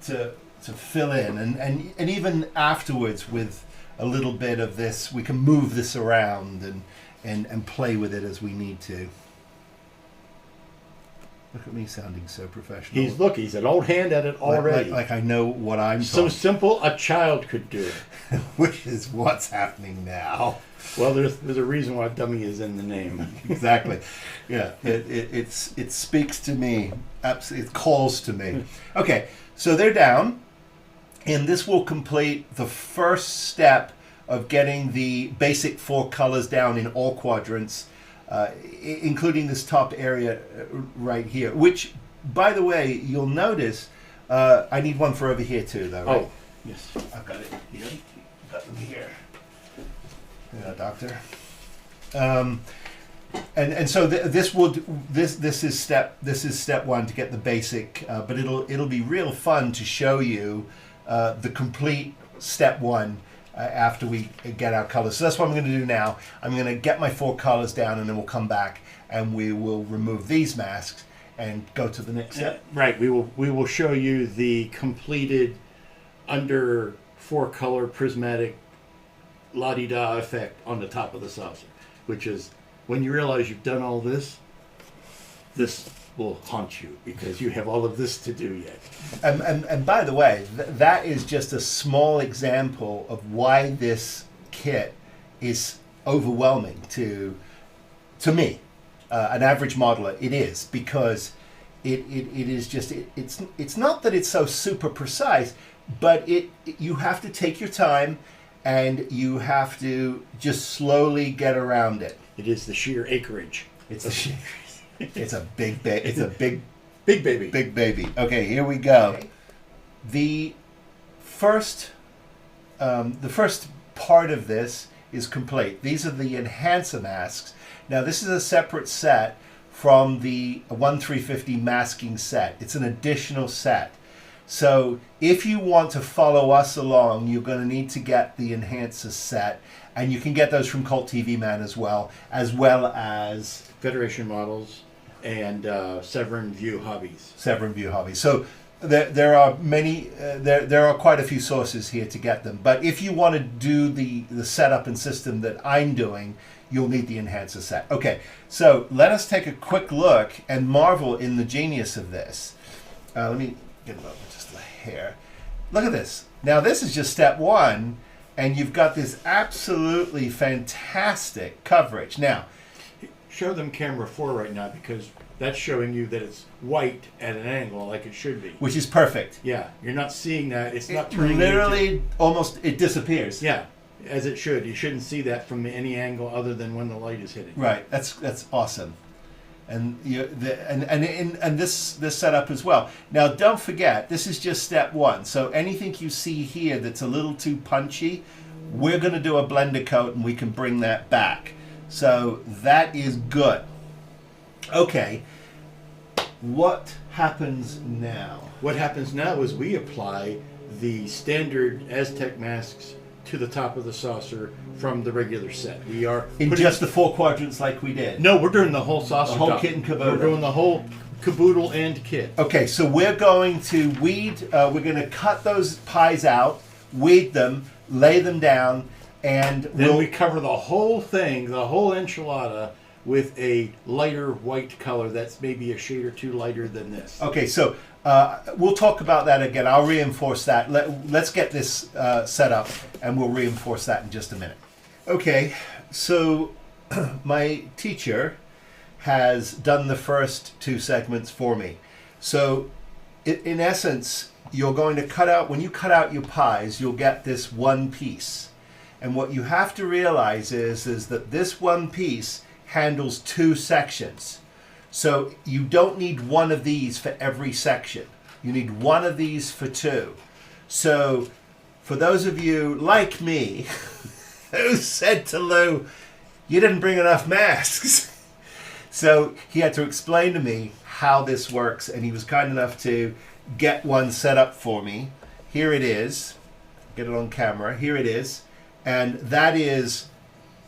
to fill in, and even afterwards with a little bit of this, we can move this around and play with it as we need to. Look at me sounding so professional. He's an old hand at it already. Like I know what I'm so talking. simple a child could do it. Which is what's happening now. Well, there's a reason why dummy is in the name. Exactly. Yeah, it speaks to me. Absolutely, it calls to me. Okay, so they're down, and this will complete the first step of getting the basic 4 colors down in all quadrants, including this top area right here, which, by the way, you'll notice, I need one for over here too, though, right? Oh, yes. I've got it here. Got them here. Yeah, doctor. And so this is step one to get the basic, but it'll be real fun to show you the complete step one after we get our colors. So that's what I'm going to do now. I'm going to get my 4 colors down, and then we'll come back and we will remove these masks and go to the next step. Right. We will show you the completed under 4 color prismatic la-di-da effect on the top of the saucer, which is when you realize you've done all this will haunt you because you have all of this to do yet. And by the way, that is just a small example of why this kit is overwhelming to me, an average modeler. It is, because it is just it's not that it's so super precise, but you have to take your time and you have to just slowly get around it. It is the sheer acreage. It's a sheer. It's a big baby. It's a big baby. Big baby. Okay, here we go. Okay. The first part of this is complete. These are the enhancer masks. Now, this is a separate set from the 1350 masking set. It's an additional set. So if you want to follow us along, you're going to need to get the enhancer set, and you can get those from Cult TV Man as well as Federation models and Severin View Hobbies. Severin View Hobbies. So there are many, there are quite a few sources here to get them. But if you want to do the setup and system that I'm doing, you'll need the enhancer set. Okay, so let us take a quick look and marvel in the genius of this. Let me get it over just a hair. Look at this. Now this is just step one, and you've got this absolutely fantastic coverage. Now, show them camera 4 right now, because that's showing you that it's white at an angle like it should be. which is perfect. Yeah, you're not seeing that. It's not It turning literally almost, it disappears. Yeah, as it should. You shouldn't see that from any angle other than when the light is hitting. Right. That's awesome. And and this setup as well. Now, don't forget, this is just step one. So anything you see here that's a little too punchy, we're going to do a blender coat and we can bring that back. So that is good. Okay. What happens now? What happens now is we apply the standard Aztek masks to the top of the saucer from the regular set. We are In just the 4 quadrants like we did? No, we're doing the whole saucer. The whole top. kit and caboodle. We're doing the whole caboodle and kit. Okay, so we're going to weed, we're going to cut those pies out, weed them, lay them down, and Then we cover the whole thing, the whole enchilada, with a lighter white color that's maybe a shade or 2 lighter than this. Okay, so we'll talk about that again. I'll reinforce that. Let's get this set up, and we'll reinforce that in just a minute. Okay, so my teacher has done the first 2 segments for me. So in essence, you're going to cut out, when you cut out your pies, you'll get this one piece. And what you have to realize is that this one piece handles 2 sections. So you don't need one of these for every section. You need one of these for 2. So for those of you like me who said to Lou, you didn't bring enough masks. So he had to explain to me how this works, and he was kind enough to get one set up for me. Here it is. Get it on camera. Here it is. And that is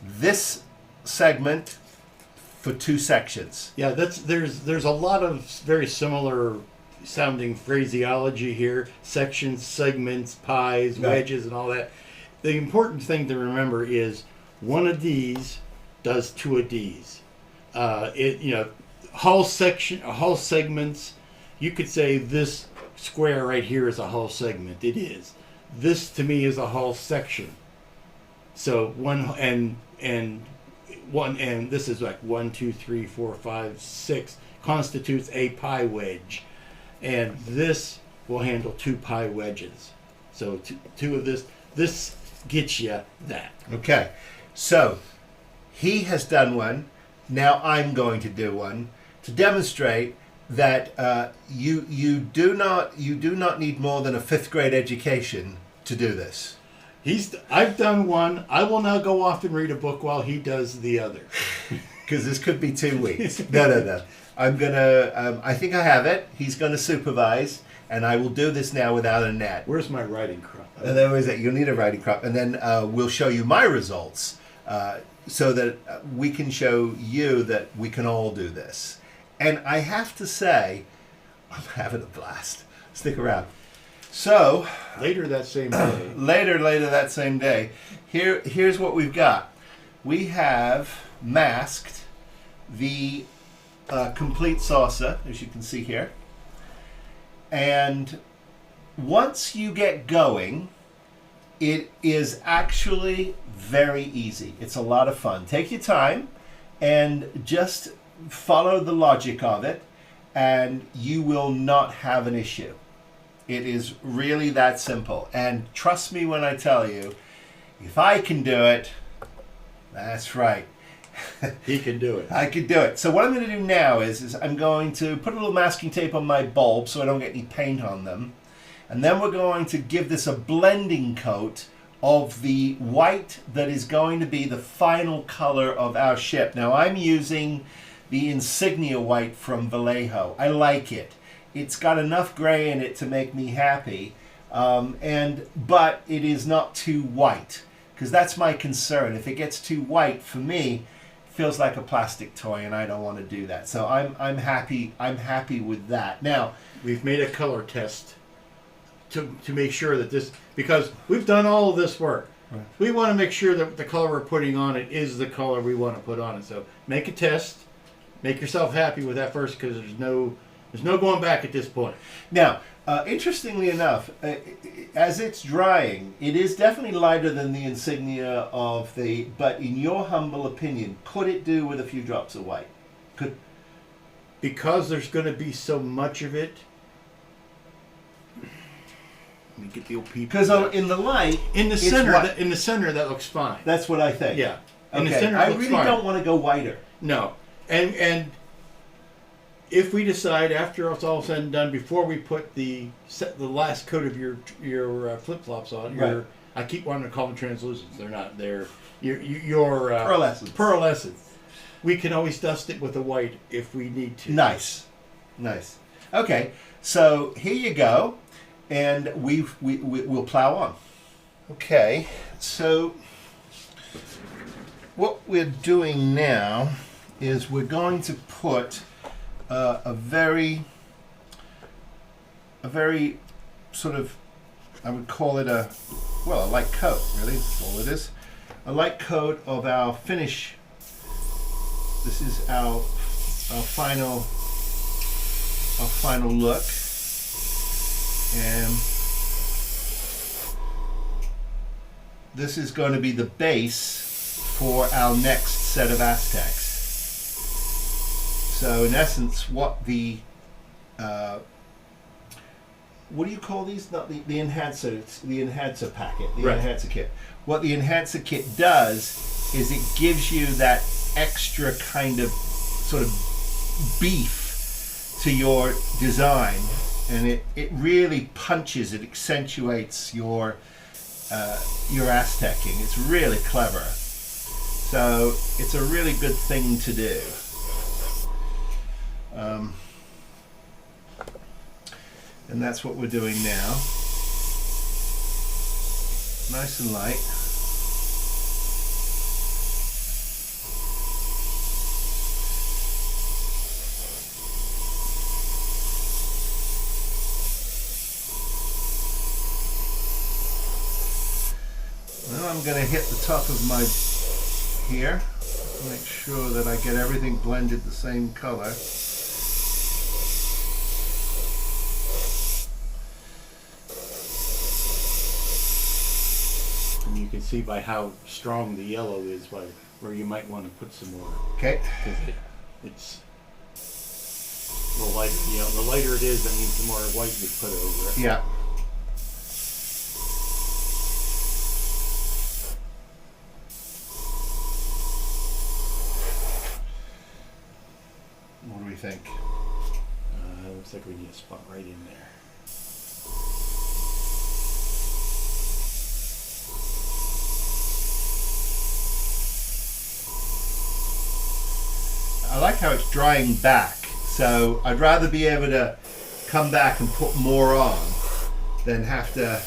this segment for 2 sections. Yeah, there's a lot of very similar sounding phraseology here. Sections, segments, pies, Right. wedges, and all that. The important thing to remember is one of these does 2 of these. Hull segments. You could say this square right here is a hull segment. It is. This to me is a hull section. So this is like 1, 2, 3, 4, 5, 6 constitutes a pie wedge, and this will handle 2 pie wedges. So two of this gets you that. Okay. So he has done one. Now I'm going to do one to demonstrate that you do not need more than a 5th grade education to do this. I've done one. I will now go off and read a book while he does the other. Because this could be 2 weeks. No. I'm gonna. I think I have it. He's gonna supervise, and I will do this now without a net. Where's my writing crop? And then is it? You'll need a writing crop, and then we'll show you my results, so that we can show you that we can all do this. And I have to say, I'm having a blast. Stick around. So Later that same day. later that same day, here's what we've got. We have masked the complete saucer, as you can see here. And once you get going, it is actually very easy. It's a lot of fun. Take your time and just follow the logic of it, and you will not have an issue. It is really that simple. And trust me when I tell you, if I can do it, that's right. He can do it. I could do it. So what I'm going to do now is I'm going to put a little masking tape on my bulb so I don't get any paint on them. And then we're going to give this a blending coat of the white that is going to be the final color of our ship. Now I'm using the insignia white from Vallejo. I like it. It's got enough gray in it to make me happy, but it is not too white, because that's my concern. If it gets too white, for me, it feels like a plastic toy, and I don't want to do that. So I'm happy. I'm happy with that. Now We've made a color test to make sure that this, because we've done all of this work. Right. We want to make sure that the color we're putting on it is the color we want to put on it. So make a test. Make yourself happy with that first, because there's no going back at this point. Now, interestingly enough, as it's drying, it is definitely lighter than the insignia of the. But in your humble opinion, could it do with a few drops of white? Because there's going to be so much of it. Let me get the old people. Because in the light, in the it's center, white. in the center, that looks fine. That's what I think. Yeah. In the Okay. center, it I looks really fine. don't want to go whiter. No, and if we decide after it's all said and done, before we put the last coat of your flip flops on, Right. I keep wanting to call them translucents. They're not. They're your Pearlescence. Pearlescence. We can always dust it with a white if we need to. Nice. Okay, so here you go, and we'll plow on. Okay, so what we're doing now is we're going to put a very sort of, I would call it a light coat, really, that's all it is. A light coat of our finish. This is our final look. And this is going to be the base for our next set of Aztecs. So in essence, what the what do you call these? Not the enhancer. It's the enhancer packet, the Right. enhancer kit. What the enhancer kit does is it gives you that extra kind of sort of beef to your design, and it really punches, it accentuates your Aztecing. It's really clever. So it's a really good thing to do. And that's what we're doing now. Nice and light. Well, I'm going to hit the top of my here. Make sure that I get everything blended the same color. And you can see by how strong the yellow is where you might want to put some more. Okay. Because it's the lighter, the lighter it is, that means the more white you put over it. Yeah. What do we think? Looks like we need a spot right in there. I like how it's drying back, so I'd rather be able to come back and put more on than have to,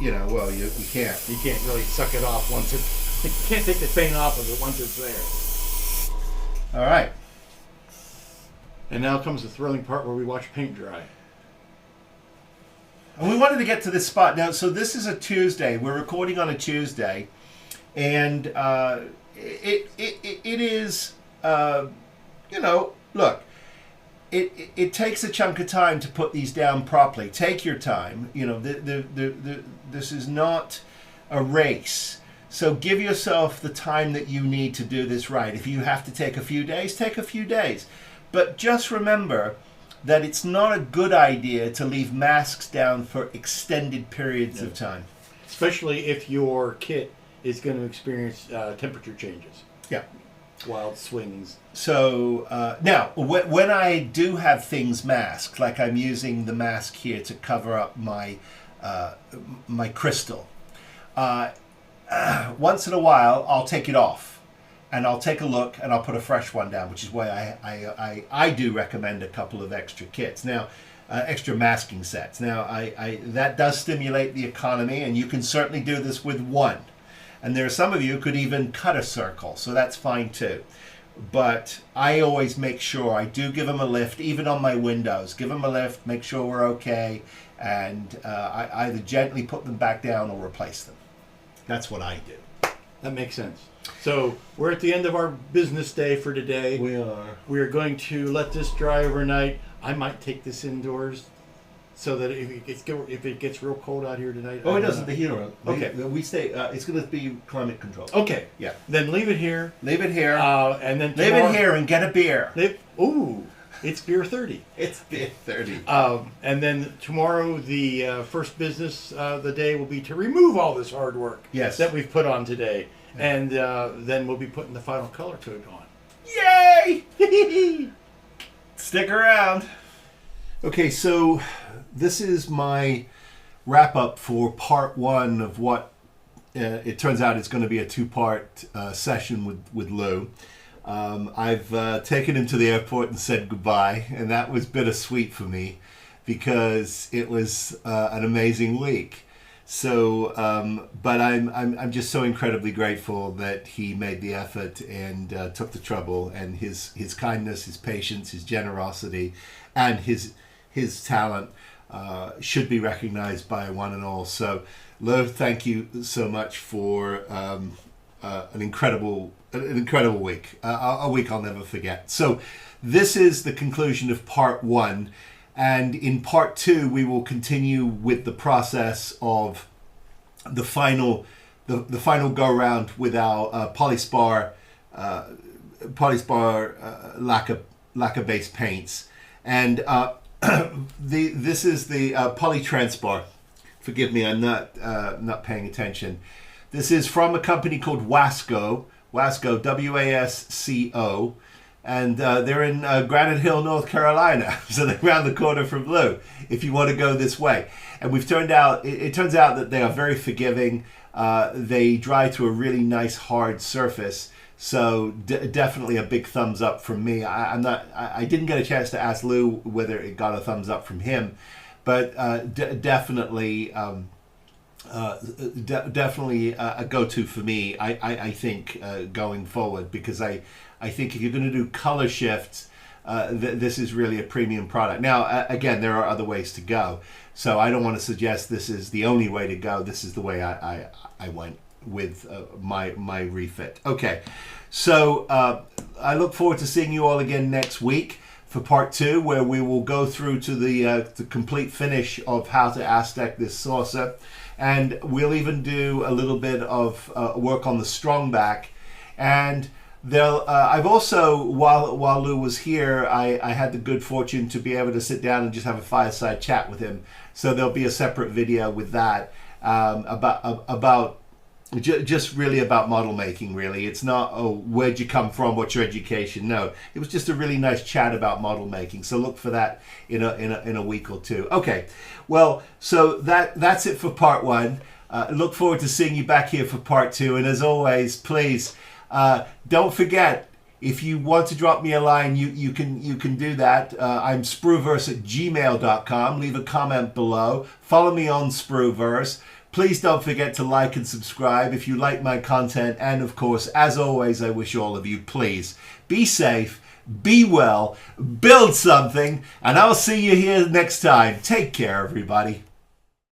you know, well, you can't. You can't really suck it off once it. You can't take the paint off of it once it's there. All right. And now comes the thrilling part where we watch paint dry. And we wanted to get to this spot now. So this is a Tuesday. We're recording on a Tuesday, and it is, you know, look. It takes a chunk of time to put these down properly. Take your time. You know, this is not a race. So give yourself the time that you need to do this right. If you have to take a few days, take a few days. But just remember that it's not a good idea to leave masks down for extended periods of time. Especially if your kit is going to experience temperature changes. Yeah. Wild swings. So now, when I do have things masked, like I'm using the mask here to cover up my my crystal, once in a while I'll take it off, and I'll take a look, and I'll put a fresh one down, which is why I do recommend a couple of extra kits. Now, extra masking sets. Now, that does stimulate the economy, and you can certainly do this with one. And there are some of you who could even cut a circle, so that's fine too. But I always make sure I do give them a lift, even on my windows. Give them a lift, make sure we're okay, and I either gently put them back down or replace them. That's what I do. That makes sense. So we're at the end of our business day for today. We are. We are going to let this dry overnight. I might take this indoors, so that if it gets real cold out here tonight. Oh, it doesn't. The heater on. Okay. We stay. It's going to be climate controlled. Okay. Yeah. Then leave it here. Leave it here. And then leave it here and get a beer. Ooh, it's beer 30. It's beer 30. And then tomorrow, the first business of the day will be to remove all this hard work that we've put on today, and then we'll be putting the final color coat on. Yay! Stick around. Okay, so this is my wrap up for part one of what it turns out it's going to be a two-part session with Lou. I've taken him to the airport and said goodbye, and that was bittersweet for me because it was an amazing week. So, but I'm just so incredibly grateful that he made the effort and took the trouble, and his kindness, his patience, his generosity, and his talent should be recognized by one and all. So, Lou, thank you so much for an incredible week, a week I'll never forget. So, this is the conclusion of part one. And in part two, we will continue with the process of the final go round with our polyspar lacquer based paints, and this is the polytranspar. Forgive me, I'm not paying attention. This is from a company called Wasco, WASCO. And they're in Granite Hill, North Carolina, so they're around the corner from Lou, if you want to go this way. And it turns out that they are very forgiving. They dry to a really nice hard surface, So definitely a big thumbs up from me. I didn't get a chance to ask Lou whether it got a thumbs up from him, but definitely definitely a go-to for me. I think going forward, because I think if you're going to do color shifts, this is really a premium product. Now, again, there are other ways to go, so I don't want to suggest this is the only way to go. This is the way I went with my refit. Okay, so I look forward to seeing you all again next week for part 2, where we will go through to the complete finish of how to Aztek this saucer, and we'll even do a little bit of work on the strong back. And I've also, while Lou was here, I had the good fortune to be able to sit down and just have a fireside chat with him. So there'll be a separate video with that about just really about model making. Really, it's not, oh, where'd you come from, what's your education? No, it was just a really nice chat about model making. So look for that in a week or two. Okay, well, so that's it for part 1. Look forward to seeing you back here for part 2. And as always, please don't forget, if you want to drop me a line, you can do that. I'm sprueverse@gmail.com. Leave a comment below. Follow me on Sprueverse. Please don't forget to like and subscribe if you like my content. And of course, as always, I wish all of you, please be safe, be well, build something, and I'll see you here next time. Take care, everybody.